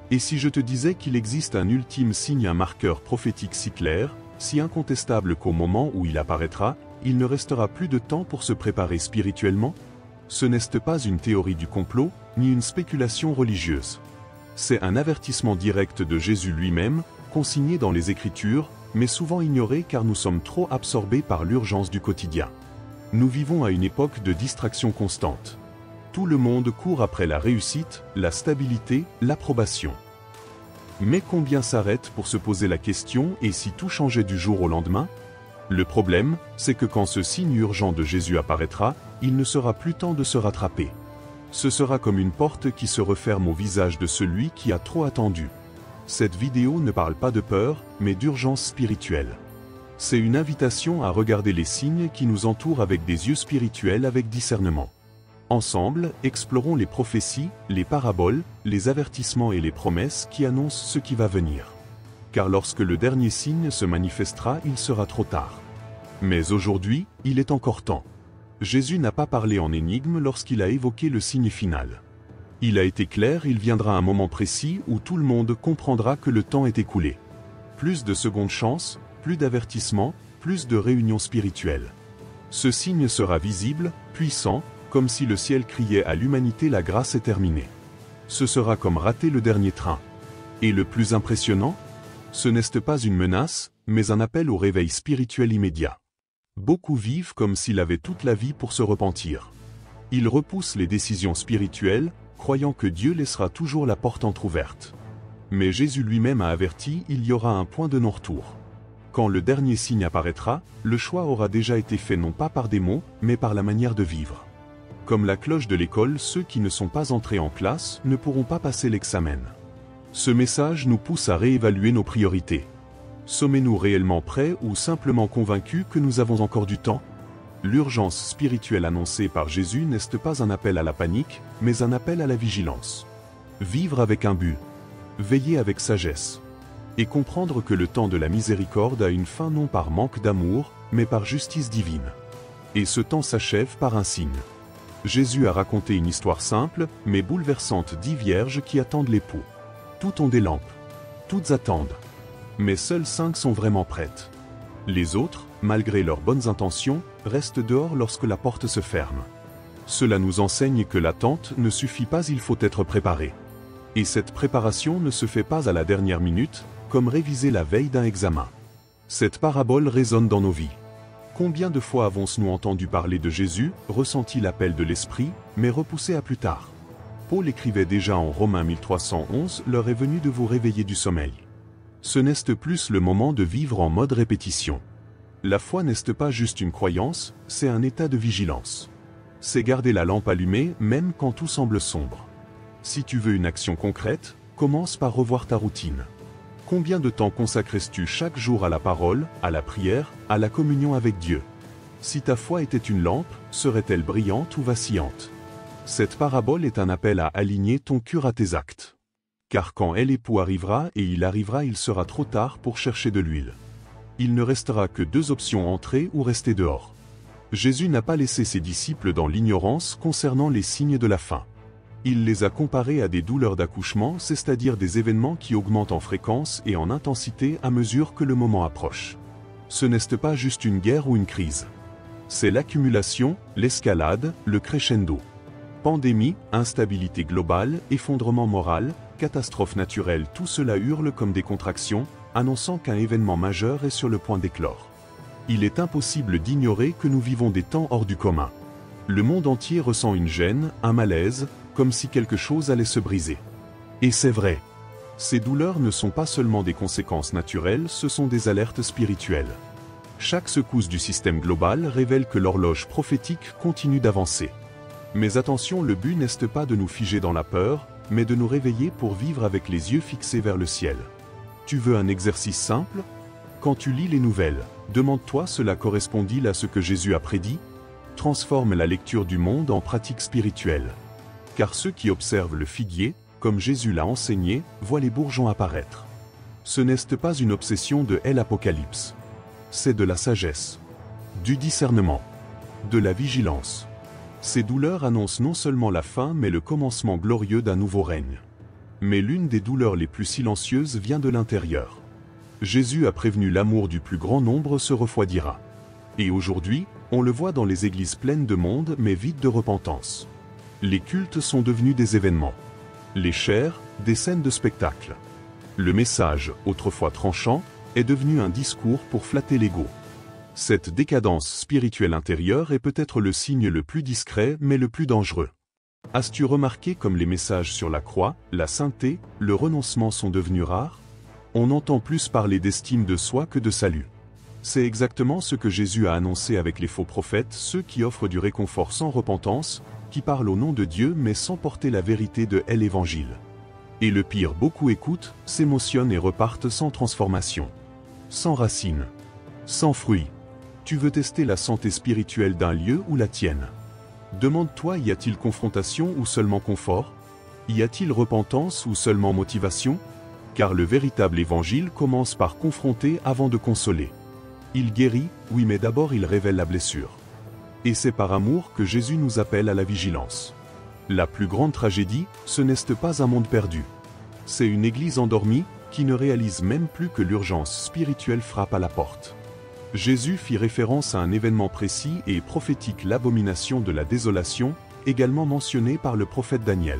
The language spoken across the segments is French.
Et si je te disais qu'il existe un ultime signe, un marqueur prophétique si clair, si incontestable qu'au moment où il apparaîtra, il ne restera plus de temps pour se préparer spirituellement? Ce n'est pas une théorie du complot, ni une spéculation religieuse. C'est un avertissement direct de Jésus lui-même, consigné dans les Écritures, mais souvent ignoré car nous sommes trop absorbés par l'urgence du quotidien. Nous vivons à une époque de distraction constante. Tout le monde court après la réussite, la stabilité, l'approbation. Mais combien s'arrêtent pour se poser la question « et si tout changeait du jour au lendemain ?» Le problème, c'est que quand ce signe urgent de Jésus apparaîtra, il ne sera plus temps de se rattraper. Ce sera comme une porte qui se referme au visage de celui qui a trop attendu. Cette vidéo ne parle pas de peur, mais d'urgence spirituelle. C'est une invitation à regarder les signes qui nous entourent avec des yeux spirituels avec discernement. Ensemble, explorons les prophéties, les paraboles, les avertissements et les promesses qui annoncent ce qui va venir. Car lorsque le dernier signe se manifestera, il sera trop tard. Mais aujourd'hui, il est encore temps. Jésus n'a pas parlé en énigme lorsqu'il a évoqué le signe final. Il a été clair, il viendra un moment précis où tout le monde comprendra que le temps est écoulé. Plus de secondes chances, plus d'avertissements, plus de réunions spirituelles. Ce signe sera visible, puissant, comme si le ciel criait à l'humanité la grâce est terminée. Ce sera comme rater le dernier train. Et le plus impressionnant? Ce n'est pas une menace, mais un appel au réveil spirituel immédiat. Beaucoup vivent comme s'ils avaient toute la vie pour se repentir. Ils repoussent les décisions spirituelles, croyant que Dieu laissera toujours la porte entrouverte. Mais Jésus lui-même a averti, il y aura un point de non-retour. Quand le dernier signe apparaîtra, le choix aura déjà été fait non pas par des mots, mais par la manière de vivre. Comme la cloche de l'école, ceux qui ne sont pas entrés en classe ne pourront pas passer l'examen. Ce message nous pousse à réévaluer nos priorités. Sommes-nous réellement prêts ou simplement convaincus que nous avons encore du temps? L'urgence spirituelle annoncée par Jésus n'est pas un appel à la panique, mais un appel à la vigilance. Vivre avec un but. Veiller avec sagesse. Et comprendre que le temps de la miséricorde a une fin non par manque d'amour, mais par justice divine. Et ce temps s'achève par un signe. Jésus a raconté une histoire simple, mais bouleversante d'10 vierges qui attendent l'époux. Toutes ont des lampes. Toutes attendent. Mais seules 5 sont vraiment prêtes. Les autres, malgré leurs bonnes intentions, restent dehors lorsque la porte se ferme. Cela nous enseigne que l'attente ne suffit pas, il faut être préparé. Et cette préparation ne se fait pas à la dernière minute, comme réviser la veille d'un examen. Cette parabole résonne dans nos vies. Combien de fois avons-nous entendu parler de Jésus, ressenti l'appel de l'Esprit, mais repoussé à plus tard? Paul écrivait déjà en Romains 1311, « L'heure est venue de vous réveiller du sommeil. » Ce n'est plus le moment de vivre en mode répétition. La foi n'est pas juste une croyance, c'est un état de vigilance. C'est garder la lampe allumée même quand tout semble sombre. Si tu veux une action concrète, commence par revoir ta routine. Combien de temps consacres-tu chaque jour à la parole, à la prière, à la communion avec Dieu? Si ta foi était une lampe, serait-elle brillante ou vacillante? Cette parabole est un appel à aligner ton cœur à tes actes. Car quand l'époux arrivera, et il sera trop tard pour chercher de l'huile. Il ne restera que 2 options, entrer ou rester dehors. Jésus n'a pas laissé ses disciples dans l'ignorance concernant les signes de la fin. Il les a comparés à des douleurs d'accouchement, c'est-à-dire des événements qui augmentent en fréquence et en intensité à mesure que le moment approche. Ce n'est pas juste une guerre ou une crise. C'est l'accumulation, l'escalade, le crescendo. Pandémie, instabilité globale, effondrement moral, catastrophe naturelle, tout cela hurle comme des contractions, annonçant qu'un événement majeur est sur le point d'éclore. Il est impossible d'ignorer que nous vivons des temps hors du commun. Le monde entier ressent une gêne, un malaise, comme si quelque chose allait se briser. Et c'est vrai. Ces douleurs ne sont pas seulement des conséquences naturelles, ce sont des alertes spirituelles. Chaque secousse du système global révèle que l'horloge prophétique continue d'avancer. Mais attention, le but n'est pas de nous figer dans la peur, mais de nous réveiller pour vivre avec les yeux fixés vers le ciel. Tu veux un exercice simple? Quand tu lis les nouvelles, demande-toi, cela correspond-il à ce que Jésus a prédit? Transforme la lecture du monde en pratique spirituelle. Car ceux qui observent le figuier, comme Jésus l'a enseigné, voient les bourgeons apparaître. Ce n'est pas une obsession de l'Apocalypse. C'est de la sagesse, du discernement, de la vigilance. Ces douleurs annoncent non seulement la fin mais le commencement glorieux d'un nouveau règne. Mais l'une des douleurs les plus silencieuses vient de l'intérieur. Jésus a prévenu l'amour du plus grand nombre se refroidira. Et aujourd'hui, on le voit dans les églises pleines de monde mais vides de repentance. Les cultes sont devenus des événements. Les chairs, des scènes de spectacle. Le message, autrefois tranchant, est devenu un discours pour flatter l'ego. Cette décadence spirituelle intérieure est peut-être le signe le plus discret mais le plus dangereux. As-tu remarqué comme les messages sur la croix, la sainteté, le renoncement sont devenus rares? On entend plus parler d'estime de soi que de salut. C'est exactement ce que Jésus a annoncé avec les faux prophètes, ceux qui offrent du réconfort sans repentance, qui parlent au nom de Dieu mais sans porter la vérité de l'Évangile. Et le pire, beaucoup écoutent, s'émotionnent et repartent sans transformation. Sans racines. Sans fruits. Tu veux tester la santé spirituelle d'un lieu ou la tienne? Demande-toi, y a-t-il confrontation ou seulement confort? Y a-t-il repentance ou seulement motivation? Car le véritable évangile commence par confronter avant de consoler. Il guérit, oui, mais d'abord il révèle la blessure. Et c'est par amour que Jésus nous appelle à la vigilance. La plus grande tragédie, ce n'est pas un monde perdu. C'est une église endormie, qui ne réalise même plus que l'urgence spirituelle frappe à la porte. Jésus fit référence à un événement précis et prophétique, l'abomination de la désolation, également mentionné par le prophète Daniel.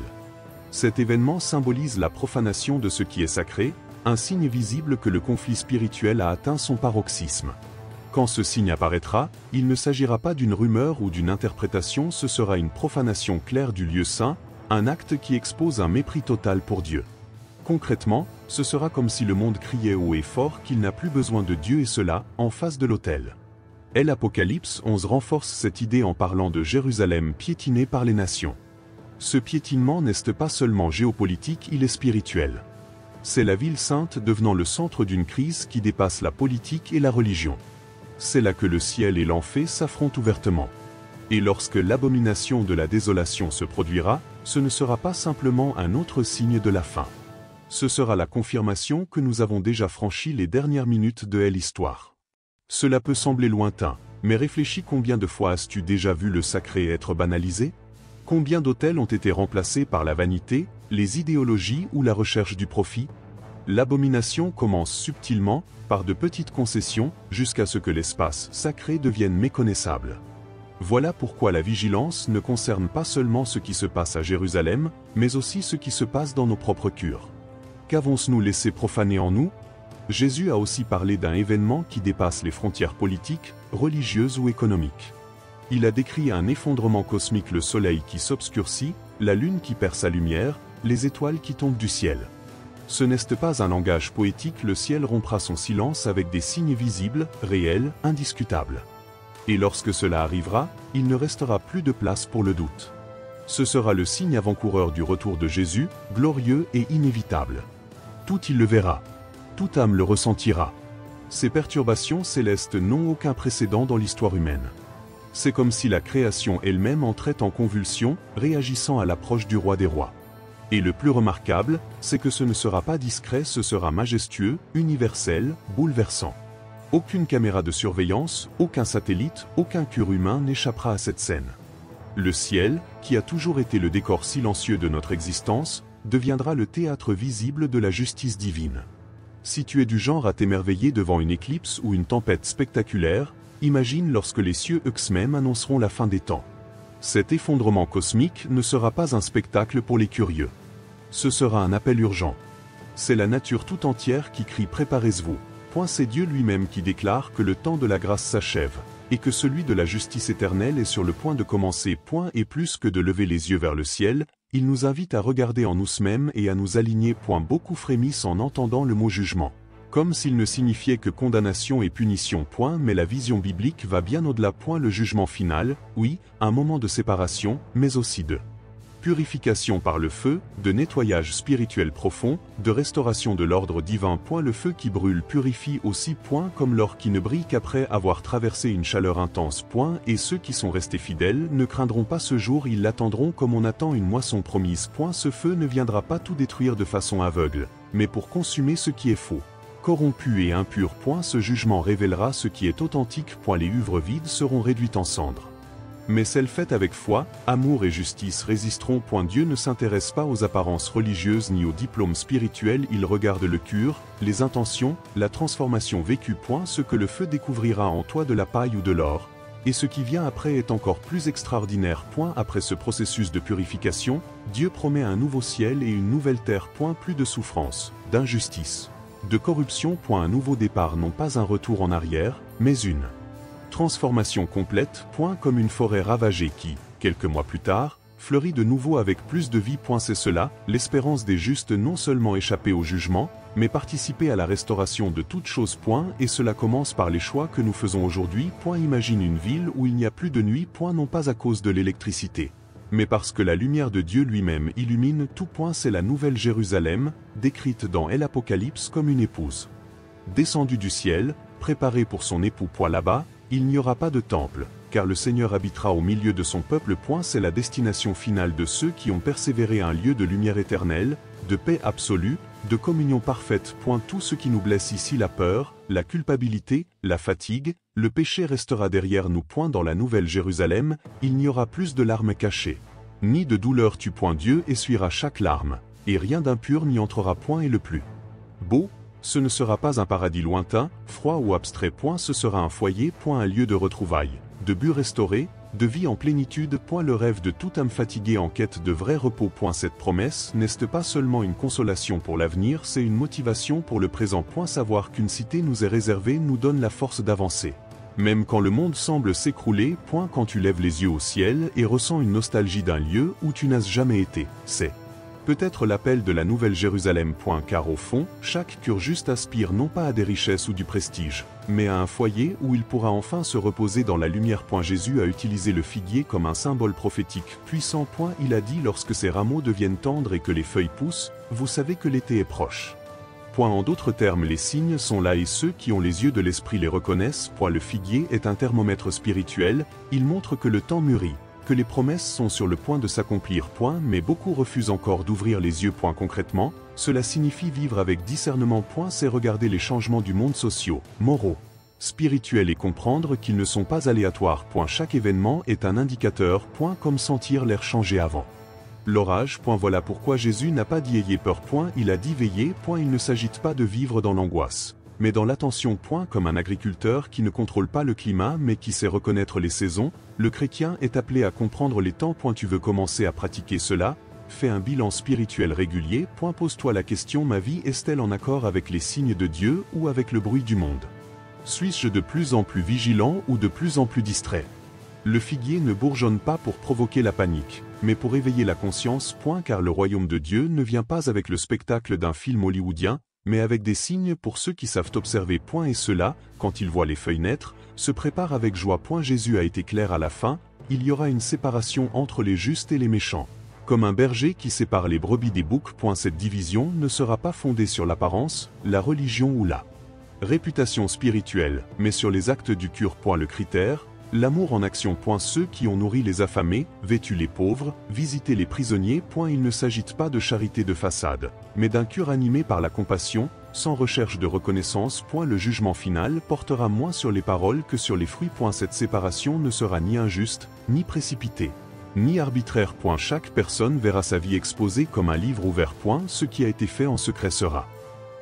Cet événement symbolise la profanation de ce qui est sacré, un signe visible que le conflit spirituel a atteint son paroxysme. Quand ce signe apparaîtra, il ne s'agira pas d'une rumeur ou d'une interprétation, ce sera une profanation claire du lieu saint, un acte qui expose un mépris total pour Dieu. Concrètement, ce sera comme si le monde criait haut et fort qu'il n'a plus besoin de Dieu et cela, en face de l'autel. L'Apocalypse 11 renforce cette idée en parlant de Jérusalem piétinée par les nations. Ce piétinement n'est pas seulement géopolitique, il est spirituel. C'est la ville sainte devenant le centre d'une crise qui dépasse la politique et la religion. C'est là que le ciel et l'enfer s'affrontent ouvertement. Et lorsque l'abomination de la désolation se produira, ce ne sera pas simplement un autre signe de la fin. Ce sera la confirmation que nous avons déjà franchi les dernières minutes de l'histoire. Cela peut sembler lointain, mais réfléchis, combien de fois as-tu déjà vu le sacré être banalisé? Combien d'autels ont été remplacés par la vanité, les idéologies ou la recherche du profit? L'abomination commence subtilement, par de petites concessions, jusqu'à ce que l'espace sacré devienne méconnaissable. Voilà pourquoi la vigilance ne concerne pas seulement ce qui se passe à Jérusalem, mais aussi ce qui se passe dans nos propres cœurs. Qu'avons-nous laissé profaner en nous? Jésus a aussi parlé d'un événement qui dépasse les frontières politiques, religieuses ou économiques. Il a décrit un effondrement cosmique, le soleil qui s'obscurcit, la lune qui perd sa lumière, les étoiles qui tombent du ciel. Ce n'est pas un langage poétique, le ciel rompra son silence avec des signes visibles, réels, indiscutables. Et lorsque cela arrivera, il ne restera plus de place pour le doute. Ce sera le signe avant-coureur du retour de Jésus, glorieux et inévitable. Tout il le verra. Toute âme le ressentira. Ces perturbations célestes n'ont aucun précédent dans l'histoire humaine. C'est comme si la création elle-même entrait en convulsion, réagissant à l'approche du roi des rois. Et le plus remarquable, c'est que ce ne sera pas discret, ce sera majestueux, universel, bouleversant. Aucune caméra de surveillance, aucun satellite, aucun cœur humain n'échappera à cette scène. Le ciel, qui a toujours été le décor silencieux de notre existence, deviendra le théâtre visible de la justice divine. Si tu es du genre à t'émerveiller devant une éclipse ou une tempête spectaculaire, imagine lorsque les cieux eux-mêmes annonceront la fin des temps. Cet effondrement cosmique ne sera pas un spectacle pour les curieux. Ce sera un appel urgent. C'est la nature tout entière qui crie « Préparez-vous ». C'est Dieu lui-même qui déclare que le temps de la grâce s'achève, et que celui de la justice éternelle est sur le point de commencer. Et plus que de lever les yeux vers le ciel, il nous invite à regarder en nous-mêmes et à nous aligner. Beaucoup frémissent en entendant le mot jugement, comme s'il ne signifiait que condamnation et punition. Mais la vision biblique va bien au-delà. Le jugement final, oui, un moment de séparation, mais aussi de purification par le feu, de nettoyage spirituel profond, de restauration de l'ordre divin. Le feu qui brûle purifie aussi. Comme l'or qui ne brille qu'après avoir traversé une chaleur intense. Et ceux qui sont restés fidèles ne craindront pas ce jour, ils l'attendront comme on attend une moisson promise. Ce feu ne viendra pas tout détruire de façon aveugle, mais pour consumer ce qui est faux, corrompu et impur. Ce jugement révélera ce qui est authentique. Les uvres vides seront réduites en cendres. Mais celles faites avec foi, amour et justice résisteront. Dieu ne s'intéresse pas aux apparences religieuses ni aux diplômes spirituels, il regarde le cœur, les intentions, la transformation vécue. Ce que le feu découvrira en toi de la paille ou de l'or, et ce qui vient après est encore plus extraordinaire. Après ce processus de purification, Dieu promet un nouveau ciel et une nouvelle terre. Plus de souffrance, d'injustice, de corruption. Un nouveau départ, non pas un retour en arrière, mais une transformation complète. Comme une forêt ravagée qui, quelques mois plus tard, fleurit de nouveau avec plus de vie. C'est cela, l'espérance des justes, non seulement échapper au jugement, mais participer à la restauration de toutes choses. Et cela commence par les choix que nous faisons aujourd'hui. Imagine une ville où il n'y a plus de nuit. Non pas à cause de l'électricité, mais parce que la lumière de Dieu lui-même illumine tout. C'est la nouvelle Jérusalem, décrite dans l'Apocalypse comme une épouse descendue du ciel, préparée pour son époux. Là-bas, il n'y aura pas de temple, car le Seigneur habitera au milieu de son peuple. C'est la destination finale de ceux qui ont persévéré, un lieu de lumière éternelle, de paix absolue, de communion parfaite. Tout ce qui nous blesse ici, la peur, la culpabilité, la fatigue, le péché restera derrière nous. Dans la nouvelle Jérusalem, il n'y aura plus de larmes cachées, ni de douleur. Dieu essuiera chaque larme, et rien d'impur n'y entrera. Et le plus beau, ce ne sera pas un paradis lointain, froid ou abstrait. Ce sera un foyer. Un lieu de retrouvailles, de but restauré, de vie en plénitude. Le rêve de toute âme fatiguée en quête de vrai repos. Cette promesse n'est pas seulement une consolation pour l'avenir, c'est une motivation pour le présent. Savoir qu'une cité nous est réservée nous donne la force d'avancer, même quand le monde semble s'écrouler. Quand tu lèves les yeux au ciel et ressens une nostalgie d'un lieu où tu n'as jamais été, c'est peut-être l'appel de la nouvelle Jérusalem. Car au fond, chaque cœur juste aspire non pas à des richesses ou du prestige, mais à un foyer où il pourra enfin se reposer dans la lumière. Jésus a utilisé le figuier comme un symbole prophétique puissant. Il a dit: lorsque ces rameaux deviennent tendres et que les feuilles poussent, vous savez que l'été est proche. En d'autres termes, les signes sont là et ceux qui ont les yeux de l'esprit les reconnaissent. Le figuier est un thermomètre spirituel, il montre que le temps mûrit, que les promesses sont sur le point de s'accomplir. Mais beaucoup refusent encore d'ouvrir les yeux. Concrètement, cela signifie vivre avec discernement. C'est regarder les changements du monde sociaux, moraux, spirituels et comprendre qu'ils ne sont pas aléatoires. Chaque événement est un indicateur. Comme sentir l'air changer avant l'orage. Voilà pourquoi Jésus n'a pas dit ayez peur. Il a dit veillez. Il ne s'agit pas de vivre dans l'angoisse, mais dans l'attention. Comme un agriculteur qui ne contrôle pas le climat mais qui sait reconnaître les saisons, le chrétien est appelé à comprendre les temps. Tu veux commencer à pratiquer cela? Fais un bilan spirituel régulier. Pose-toi la question: ma vie est-elle en accord avec les signes de Dieu ou avec le bruit du monde? Suis-je de plus en plus vigilant ou de plus en plus distrait? Le figuier ne bourgeonne pas pour provoquer la panique, mais pour éveiller la conscience. Car le royaume de Dieu ne vient pas avec le spectacle d'un film hollywoodien, mais avec des signes pour ceux qui savent observer. Et ceux-là, quand ils voient les feuilles naître, se préparent avec joie. Jésus a été clair à la fin: il y aura une séparation entre les justes et les méchants, comme un berger qui sépare les brebis des boucs. Cette division ne sera pas fondée sur l'apparence, la religion ou la réputation spirituelle, mais sur les actes du cœur. Le critère, l'amour en action. Ceux qui ont nourri les affamés, vêtu les pauvres, visité les prisonniers. Il ne s'agit pas de charité de façade, mais d'un cœur animé par la compassion, sans recherche de reconnaissance. Le jugement final portera moins sur les paroles que sur les fruits. Cette séparation ne sera ni injuste, ni précipitée, ni arbitraire. Chaque personne verra sa vie exposée comme un livre ouvert. Ce qui a été fait en secret sera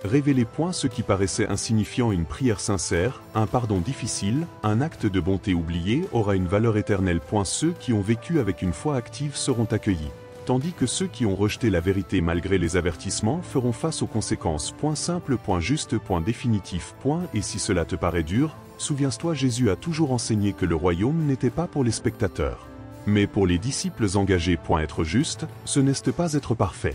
révélé. Ce qui paraissait insignifiant, une prière sincère, un pardon difficile, un acte de bonté oublié aura une valeur éternelle. Ceux qui ont vécu avec une foi active seront accueillis, tandis que ceux qui ont rejeté la vérité malgré les avertissements feront face aux conséquences. Simple, juste, définitif. Et si cela te paraît dur, souviens-toi, Jésus a toujours enseigné que le royaume n'était pas pour les spectateurs, mais pour les disciples engagés. Être juste, ce n'est pas être parfait,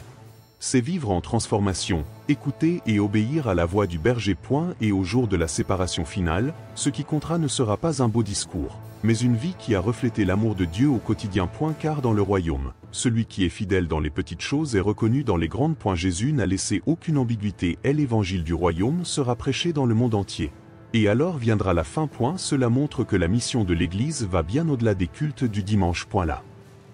c'est vivre en transformation, écouter et obéir à la voix du berger. Et au jour de la séparation finale, ce qui comptera ne sera pas un beau discours, mais une vie qui a reflété l'amour de Dieu au quotidien. Car dans le royaume, celui qui est fidèle dans les petites choses est reconnu dans les grandes. Jésus n'a laissé aucune ambiguïté, et l'évangile du royaume sera prêché dans le monde entier. Et alors viendra la fin. Cela montre que la mission de l'Église va bien au-delà des cultes du dimanche. La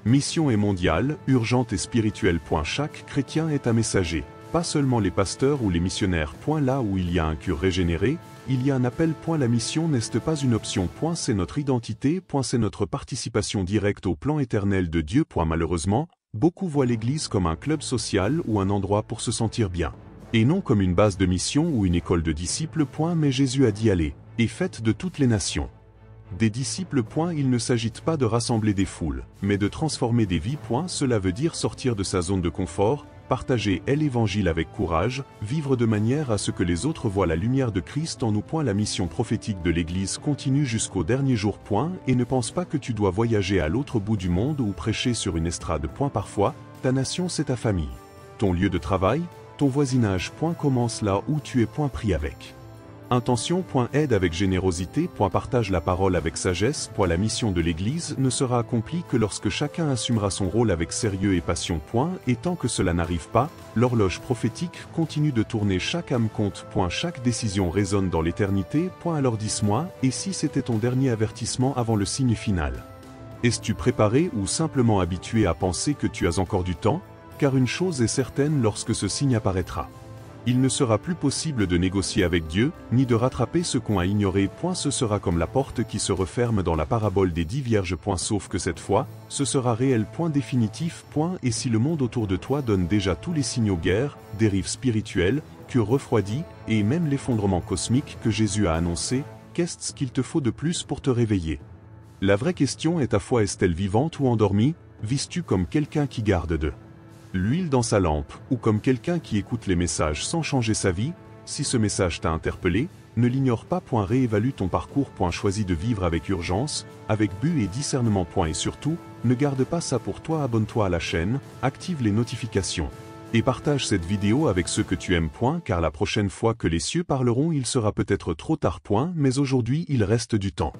mission est mondiale, urgente et spirituelle. Chaque chrétien est un messager, pas seulement les pasteurs ou les missionnaires. Là où il y a un cœur régénéré, il y a un appel. La mission n'est pas une option. C'est notre identité. C'est notre participation directe au plan éternel de Dieu. Malheureusement, beaucoup voient l'Église comme un club social ou un endroit pour se sentir bien, et non comme une base de mission ou une école de disciples. Mais Jésus a dit allez, et faites de toutes les nations des disciples. Il ne s'agit pas de rassembler des foules, mais de transformer des vies. Cela veut dire sortir de sa zone de confort, partager l'Évangile avec courage, vivre de manière à ce que les autres voient la lumière de Christ en nous. La mission prophétique de l'Église continue jusqu'au dernier jour. Et ne pense pas que tu dois voyager à l'autre bout du monde ou prêcher sur une estrade. Parfois, ta nation c'est ta famille, ton lieu de travail, ton voisinage. Commence là où tu es. Prie avec intention. Aide avec générosité. Partage la parole avec sagesse. La mission de l'Église ne sera accomplie que lorsque chacun assumera son rôle avec sérieux et passion. Et tant que cela n'arrive pas, l'horloge prophétique continue de tourner. Chaque âme compte. Chaque décision résonne dans l'éternité. Alors dis-moi, et si c'était ton dernier avertissement avant le signe final? Es-tu préparé ou simplement habitué à penser que tu as encore du temps? Car une chose est certaine, lorsque ce signe apparaîtra, il ne sera plus possible de négocier avec Dieu, ni de rattraper ce qu'on a ignoré. Ce sera comme la porte qui se referme dans la parabole des 10 vierges. Sauf que cette fois, ce sera réel. Définitif. Et si le monde autour de toi donne déjà tous les signaux, guerre, dérive spirituelle, cœur refroidi, et même l'effondrement cosmique que Jésus a annoncé, qu'est-ce qu'il te faut de plus pour te réveiller? La vraie question est, ta foi est-elle vivante ou endormie? Vis-tu comme quelqu'un qui garde de l'huile dans sa lampe, ou comme quelqu'un qui écoute les messages sans changer sa vie? Si ce message t'a interpellé, ne l'ignore pas. Réévalue ton parcours. Choisis de vivre avec urgence, avec but et discernement. Et surtout, ne garde pas ça pour toi. Abonne-toi à la chaîne, active les notifications, et partage cette vidéo avec ceux que tu aimes. Car la prochaine fois que les cieux parleront, il sera peut-être trop tard. Mais aujourd'hui il reste du temps.